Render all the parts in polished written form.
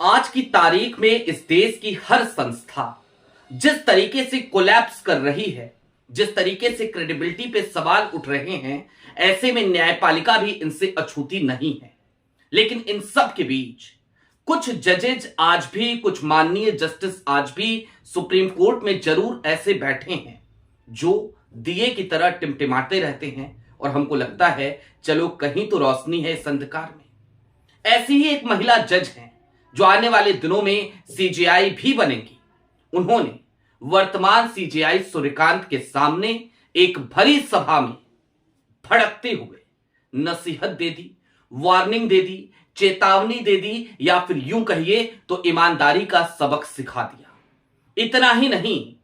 आज की तारीख में इस देश की हर संस्था जिस तरीके से कोलैप्स कर रही है, जिस तरीके से क्रेडिबिलिटी पे सवाल उठ रहे हैं, ऐसे में न्यायपालिका भी इनसे अछूती नहीं है। लेकिन इन सब के बीच कुछ जजेज आज भी, कुछ माननीय जस्टिस आज भी सुप्रीम कोर्ट में जरूर ऐसे बैठे हैं जो दिए की तरह टिमटिमाते रहते हैं और हमको लगता है चलो कहीं तो रोशनी है इस अंधकार में। ऐसी ही एक महिला जज हैं जो आने वाले दिनों में सीजेआई भी बनेंगी। उन्होंने वर्तमान सीजेआई सूर्यकांत के सामने एक भरी सभा में भड़कते हुए नसीहत दे दी, वार्निंग दे दी, चेतावनी दे दी, या फिर यूं कहिए तो ईमानदारी का सबक सिखा दिया। इतना ही नहीं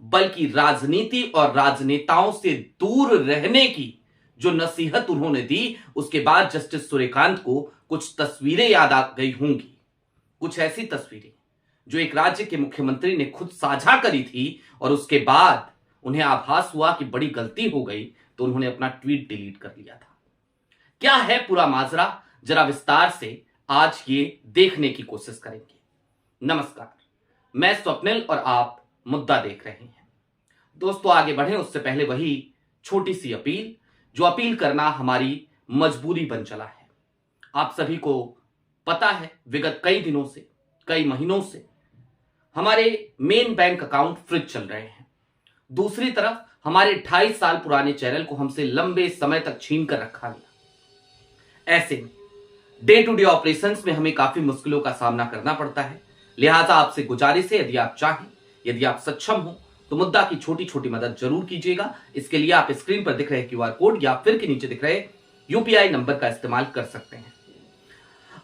बल्कि राजनीति और राजनेताओं से दूर रहने की जो नसीहत उन्होंने दी, उसके बाद जस्टिस सूर्यकांत को कुछ तस्वीरें याद आ गई होंगी। कुछ ऐसी तस्वीरें जो एक राज्य के मुख्यमंत्री ने खुद साझा करी थी और उसके बाद उन्हें आभास हुआ कि बड़ी गलती हो गई तो उन्होंने अपना ट्वीट डिलीट कर लिया था। क्या है पूरा माजरा, जरा विस्तार से आज ये देखने की कोशिश करेंगे। नमस्कार, मैं स्वप्निल और आप मुद्दा देख रहे हैं। दोस्तों, आगे बढ़े उससे पहले वही छोटी सी अपील, जो अपील करना हमारी मजबूरी बन चला है। आप सभी को पता है विगत कई दिनों से, कई महीनों से हमारे मेन बैंक अकाउंट फ्रीज चल रहे हैं। दूसरी तरफ हमारे 28 साल पुराने चैनल को हमसे लंबे समय तक छीन कर रखा गया। ऐसे में डे टू डे ऑपरेशंस में हमें काफी मुश्किलों का सामना करना पड़ता है। लिहाजा आपसे गुजारिश है, यदि आप चाहें, यदि आप सक्षम हो तो मुद्दा की छोटी छोटी मदद जरूर कीजिएगा। इसके लिए आप स्क्रीन पर दिख रहे क्यूआर कोड या फिर के नीचे दिख रहे यूपीआई नंबर का इस्तेमाल कर सकते हैं।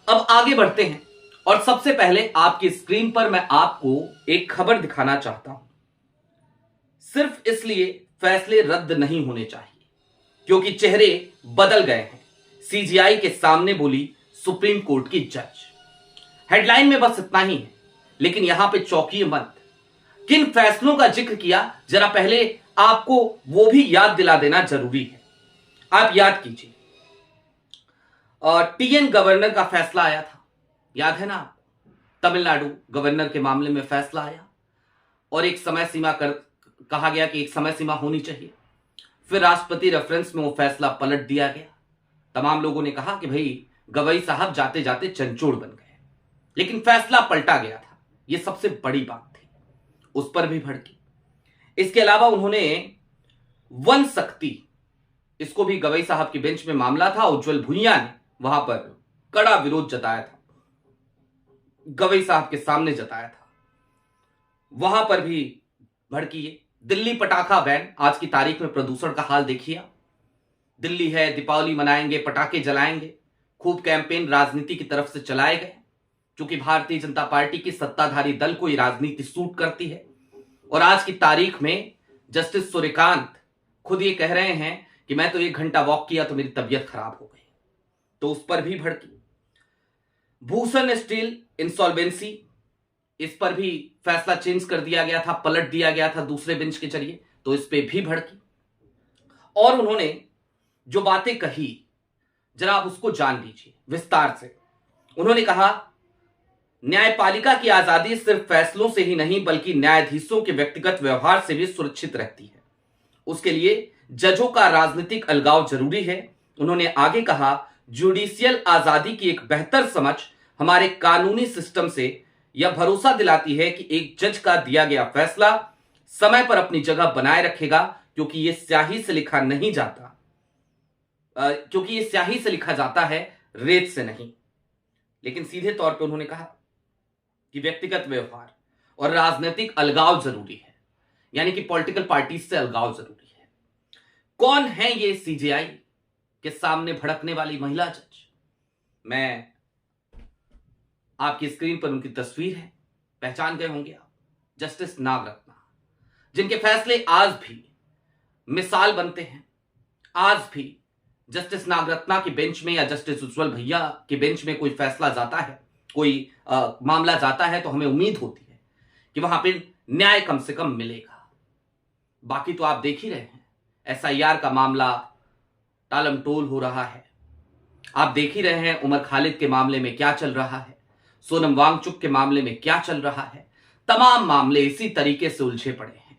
अब आगे बढ़ते हैं और सबसे पहले आपकी स्क्रीन पर मैं आपको एक खबर दिखाना चाहता हूं। सिर्फ इसलिए फैसले रद्द नहीं होने चाहिए क्योंकि चेहरे बदल गए हैं, सीजीआई के सामने बोली सुप्रीम कोर्ट की जज। हेडलाइन में बस इतना ही है, लेकिन यहां पे चौंकिए मत। किन फैसलों का जिक्र किया, जरा पहले आपको वो भी याद दिला देना जरूरी है। आप याद कीजिए, टीएन गवर्नर का फैसला आया था, याद है ना आपको? तमिलनाडु गवर्नर के मामले में फैसला आया और एक समय सीमा कहा गया कि एक समय सीमा होनी चाहिए। फिर राष्ट्रपति रेफरेंस में वो फैसला पलट दिया गया। तमाम लोगों ने कहा कि भाई गवई साहब जाते जाते चंचूड़ बन गए, लेकिन फैसला पलटा गया था। यह सबसे बड़ी बात थी, उस पर भी भड़की। इसके अलावा उन्होंने वन शक्ति, इसको भी गवई साहब की बेंच में मामला था, उज्जवल भुइयां ने वहां पर कड़ा विरोध जताया था, गवई साहब के सामने जताया था, वहां पर भी भड़की है। दिल्ली पटाखा बैन, आज की तारीख में प्रदूषण का हाल देखिए। दिल्ली है, दीपावली मनाएंगे, पटाखे जलाएंगे, खूब कैंपेन राजनीति की तरफ से चलाए गए। क्योंकि भारतीय जनता पार्टी की सत्ताधारी दल को यह राजनीति सूट करती है और आज की तारीख में जस्टिस सूर्यकांत खुद ये कह रहे हैं कि मैं तो 1 घंटा वॉक किया तो मेरी तबीयत खराब हो गई, तो उस पर भी भड़की। भूषण स्टील इंसॉल्वेंसी, इस पर भी फैसला चेंज कर दिया गया था, पलट दिया गया था दूसरे बेंच के जरिए, तो इस पे भी भड़की। और उन्होंने जो बातें कही जरा आप उसको जान लीजिए विस्तार से। उन्होंने कहा न्यायपालिका की आजादी सिर्फ फैसलों से ही नहीं बल्कि न्यायाधीशों के व्यक्तिगत व्यवहार से भी सुरक्षित रहती है। उसके लिए जजों का राजनीतिक अलगाव जरूरी है। उन्होंने आगे कहा जुडिशियल आजादी की एक बेहतर समझ हमारे कानूनी सिस्टम से यह भरोसा दिलाती है कि एक जज का दिया गया फैसला समय पर अपनी जगह बनाए रखेगा, क्योंकि यह स्याही से लिखा नहीं जाता, क्योंकि यह स्याही से लिखा जाता है, रेत से नहीं। लेकिन सीधे तौर पे उन्होंने कहा कि व्यक्तिगत व्यवहार और राजनीतिक अलगाव जरूरी है, यानी कि पॉलिटिकल पार्टी से अलगाव जरूरी है। कौन है ये सीजेआई के सामने भड़कने वाली महिला जज? मैं आपकी स्क्रीन पर उनकी तस्वीर है, पहचान गए होंगे आप, जस्टिस नागरत्ना, जिनके फैसले आज भी मिसाल बनते हैं। आज भी जस्टिस नागरत्ना की बेंच में या जस्टिस उज्जवल भैया की बेंच में कोई फैसला जाता है, कोई मामला जाता है, तो हमें उम्मीद होती है कि वहां पर न्याय कम से कम मिलेगा। बाकी तो आप देख ही रहे हैं, एसआईआर का मामला टालमटोल हो रहा है। आप देख ही रहे हैं उमर खालिद के मामले में क्या चल रहा है। सोनम वांगचुक के मामले में क्या चल रहा है, तमाम मामले इसी तरीके से उलझे पड़े हैं।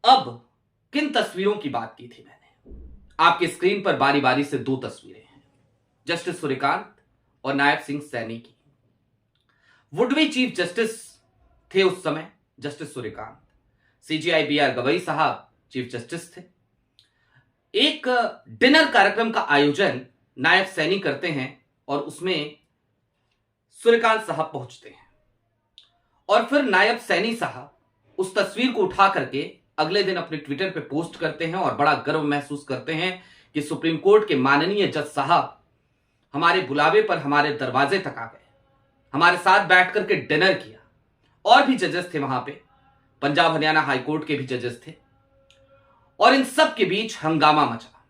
अब किन तस्वीरों की बात की थी मैंने, आपकी स्क्रीन पर बारी बारी से 2 तस्वीरें हैं, जस्टिस सूर्यकांत और नायब सिंह सैनी की। वुडवी चीफ जस्टिस थे उस समय justice Suryakant, CJI BR Gavai साहब चीफ जस्टिस थे। एक डिनर कार्यक्रम का आयोजन नायब सैनी करते हैं और उसमें सूर्यकांत साहब पहुंचते हैं और फिर नायब सैनी साहब उस तस्वीर को उठा करके अगले दिन अपने ट्विटर पे पोस्ट करते हैं और बड़ा गर्व महसूस करते हैं कि सुप्रीम कोर्ट के माननीय जज साहब हमारे बुलावे पर हमारे दरवाजे तक आ गए, हमारे साथ बैठ करके डिनर किया। और भी जजेस थे वहां पे, पंजाब हरियाणा हाई कोर्ट के भी जजेस थे और इन सब के बीच हंगामा मचा।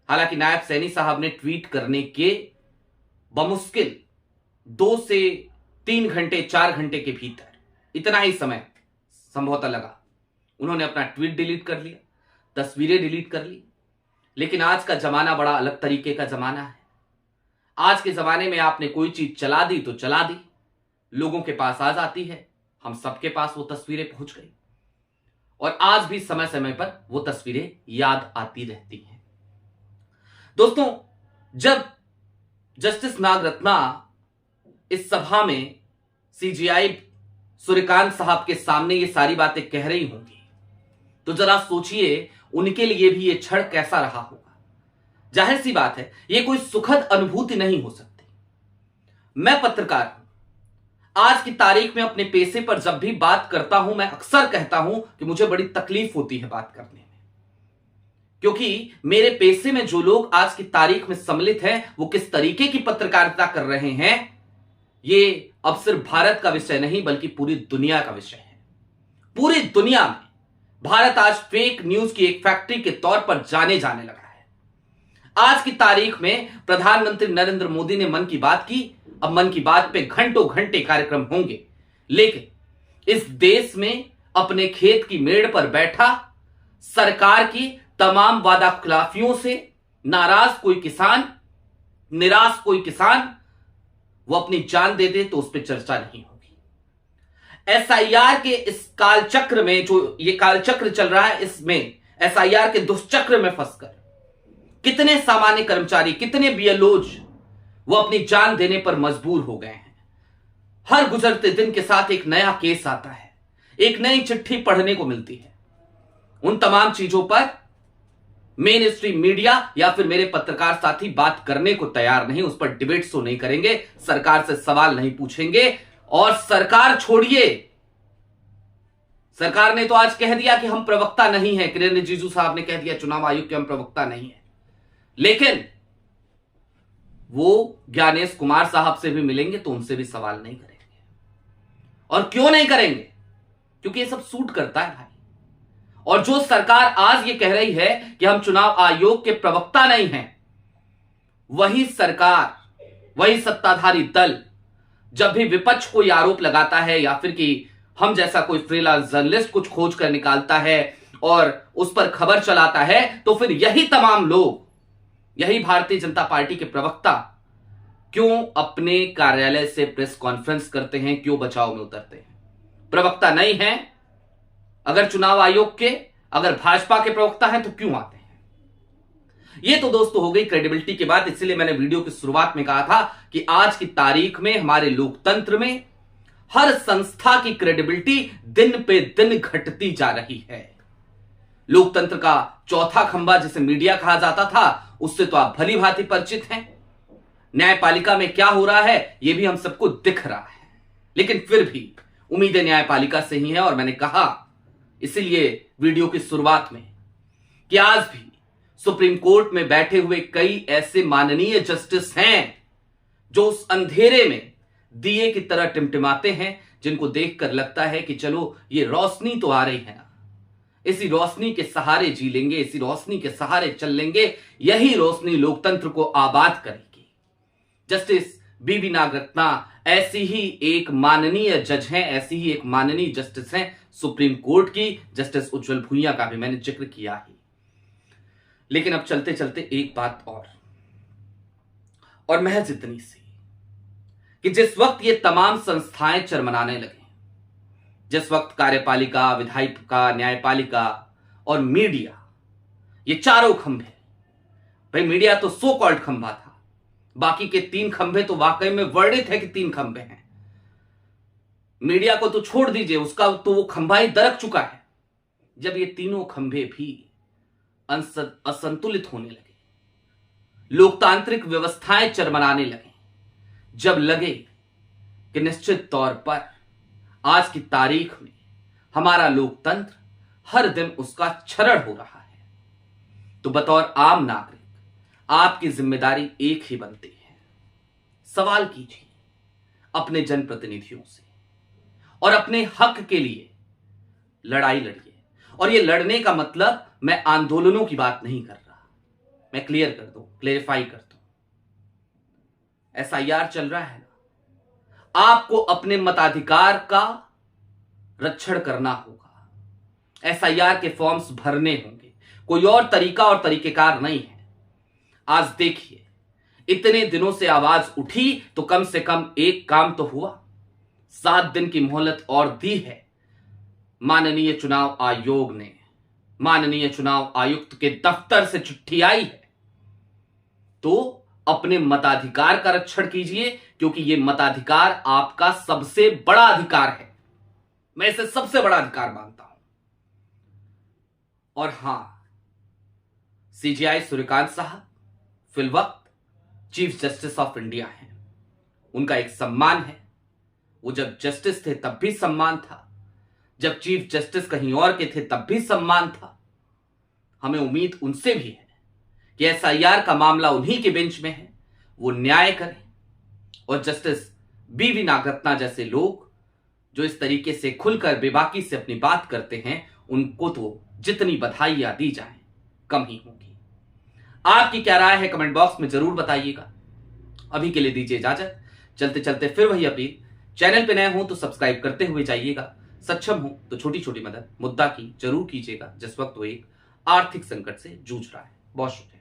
हालांकि नायब सैनी साहब ने ट्वीट करने के बमुश्किल 2 से 3 घंटे 4 घंटे के भीतर, इतना ही समय संभवतः लगा, उन्होंने अपना ट्वीट डिलीट कर लिया, तस्वीरें डिलीट कर ली। लेकिन आज का जमाना बड़ा अलग तरीके का जमाना है। आज के जमाने में आपने कोई चीज चला दी तो चला दी, लोगों के पास आ जाती है, हम सबके पास वो तस्वीरें पहुंच गई और आज भी समय समय पर वो तस्वीरें याद आती रहती हैं। दोस्तों, जब जस्टिस नागरत्ना इस सभा में सीजीआई सूर्यकांत साहब के सामने ये सारी बातें कह रही होंगी तो जरा सोचिए उनके लिए भी ये क्षण कैसा रहा होगा। जाहिर सी बात है, ये कोई सुखद अनुभूति नहीं हो सकती। मैं पत्रकार हूं, आज की तारीख में अपने पेशे पर जब भी बात करता हूं, मैं अक्सर कहता हूं कि मुझे बड़ी तकलीफ होती है बात करने में, क्योंकि मेरे पेशे में जो लोग आज की तारीख में सम्मिलित हैं वो किस तरीके की पत्रकारिता कर रहे हैं, ये अब सिर्फ भारत का विषय नहीं बल्कि पूरी दुनिया का विषय है। पूरी दुनिया में भारत आज फेक न्यूज की एक फैक्ट्री के तौर पर जाने लगा है। आज की तारीख में प्रधानमंत्री नरेंद्र मोदी ने मन की बात की, अब मन की बात पे घंटों घंटे कार्यक्रम होंगे, लेकिन इस देश में अपने खेत की मेड़ पर बैठा सरकार की तमाम वादा खिलाफियों से नाराज कोई किसान, निराश कोई किसान, वो अपनी जान दे दे तो उस पर चर्चा नहीं होगी। एसआईआर के इस कालचक्र में, जो ये कालचक्र चल रहा है, इसमें एसआईआर के दुष्चक्र में फंसकर कितने सामान्य कर्मचारी, कितने बीएलओज वो अपनी जान देने पर मजबूर हो गए हैं। हर गुजरते दिन के साथ एक नया केस आता है, एक नई चिट्ठी पढ़ने को मिलती है। उन तमाम चीजों पर मेन स्ट्रीम मीडिया या फिर मेरे पत्रकार साथी बात करने को तैयार नहीं, उस पर डिबेट तो नहीं करेंगे, सरकार से सवाल नहीं पूछेंगे। और सरकार छोड़िए, सरकार ने तो आज कह दिया कि हम प्रवक्ता नहीं है, किरेन रिजिजू साहब ने कह दिया चुनाव आयोग के हम प्रवक्ता नहीं है, लेकिन वो ज्ञानेश कुमार साहब से भी मिलेंगे तो उनसे भी सवाल नहीं करेंगे। और क्यों नहीं करेंगे? क्योंकि ये सब सूट करता है भाई। और जो सरकार आज ये कह रही है कि हम चुनाव आयोग के प्रवक्ता नहीं हैं, वही सरकार, वही सत्ताधारी दल जब भी विपक्ष कोई आरोप लगाता है या फिर कि हम जैसा कोई फ्रीलांस जर्नलिस्ट कुछ खोज कर निकालता है और उस पर खबर चलाता है, तो फिर यही तमाम लोग, यही भारतीय जनता पार्टी के प्रवक्ता क्यों अपने कार्यालय से प्रेस कॉन्फ्रेंस करते हैं, क्यों बचाव में उतरते हैं? प्रवक्ता नहीं है, अगर चुनाव आयोग के, अगर भाजपा के प्रवक्ता हैं तो क्यों आते हैं? ये तो दोस्तों हो गई क्रेडिबिलिटी की बात। इसलिए मैंने वीडियो की शुरुआत में कहा था कि आज की तारीख में हमारे लोकतंत्र में हर संस्था की क्रेडिबिलिटी दिन पे दिन घटती जा रही है। लोकतंत्र का चौथा खंभा जिसे मीडिया कहा जाता था, उससे तो आप भली भांति परिचित हैं। न्यायपालिका में क्या हो रहा है यह भी हम सबको दिख रहा है, लेकिन फिर भी उम्मीदें न्यायपालिका से ही है। और मैंने कहा इसीलिए वीडियो की शुरुआत में कि आज भी सुप्रीम कोर्ट में बैठे हुए कई ऐसे माननीय जस्टिस हैं जो उस अंधेरे में दिए की तरह टिमटिमाते हैं, जिनको देखकर लगता है कि चलो ये रोशनी तो आ रही है ना, इसी रोशनी के सहारे जी लेंगे, इसी रोशनी के सहारे चल लेंगे, यही रोशनी लोकतंत्र को आबाद करेगी। जस्टिस बीबी नागरत्ना ऐसी ही एक माननीय जज हैं, ऐसी ही एक माननीय जस्टिस हैं सुप्रीम कोर्ट की। जस्टिस उज्जवल भुइयां का भी मैंने जिक्र किया ही। लेकिन अब चलते चलते एक बात और महज इतनी सी कि जिस वक्त ये तमाम संस्थाएं चरमराने लगे, जिस वक्त कार्यपालिका, विधायिका, न्यायपालिका और मीडिया, ये चारों खंभे, भाई मीडिया तो सो कॉल्ड खंभा था, बाकी के 3 खंभे तो वाकई में वर्णित है कि 3 खंभे हैं। मीडिया को तो छोड़ दीजिए, उसका तो वो खंभा ही दरक चुका है। जब ये तीनों खंभे भी असंतुलित होने लगे, लोकतांत्रिक व्यवस्थाएं चरमराने लगे, जब लगे कि निश्चित तौर पर आज की तारीख में हमारा लोकतंत्र हर दिन उसका क्षरण हो रहा है, तो बतौर आम नागरिक आपकी जिम्मेदारी एक ही बनती है, सवाल कीजिए अपने जनप्रतिनिधियों से और अपने हक के लिए लड़ाई लड़िए। और ये लड़ने का मतलब मैं आंदोलनों की बात नहीं कर रहा, मैं क्लेरिफाई कर दूं। एसआईआर चल रहा है ना, आपको अपने मताधिकार का रक्षण करना होगा। एसआईआर के फॉर्म्स भरने होंगे, कोई और तरीका और तरीकेकार नहीं है। आज देखिए, इतने दिनों से आवाज उठी तो कम से कम एक काम तो हुआ। 7 दिन की मोहलत और दी है माननीय चुनाव आयोग ने, माननीय चुनाव आयुक्त के दफ्तर से चिट्ठी आई है, तो अपने मताधिकार का रक्षण कीजिए, क्योंकि यह मताधिकार आपका सबसे बड़ा अधिकार है। मैं इसे सबसे बड़ा अधिकार मानता हूं। और हां, सीजेआई सूर्यकांत साहब फिलवक्त चीफ जस्टिस ऑफ इंडिया हैं, उनका एक सम्मान है। वो जब जस्टिस थे तब भी सम्मान था, जब चीफ जस्टिस कहीं और के थे तब भी सम्मान था। हमें उम्मीद उनसे भी है कि एसआईआर का मामला उन्हीं के बेंच में है, वो न्याय करें। और जस्टिस बीवी नागरत्ना जैसे लोग जो इस तरीके से खुलकर बेबाकी से अपनी बात करते हैं, उनको तो जितनी बधाइयां दी जाए कम ही होगी। आपकी क्या राय है कमेंट बॉक्स में जरूर बताइएगा। अभी के लिए दीजिए इजाजत। चलते चलते फिर वही अपील, चैनल पे नए हो तो सब्सक्राइब करते हुए जाइएगा। सक्षम हो तो छोटी छोटी मदद मुद्दा की जरूर कीजिएगा, जिस वक्त वो एक आर्थिक संकट से जूझ रहा है। बहुत शुक्रिया।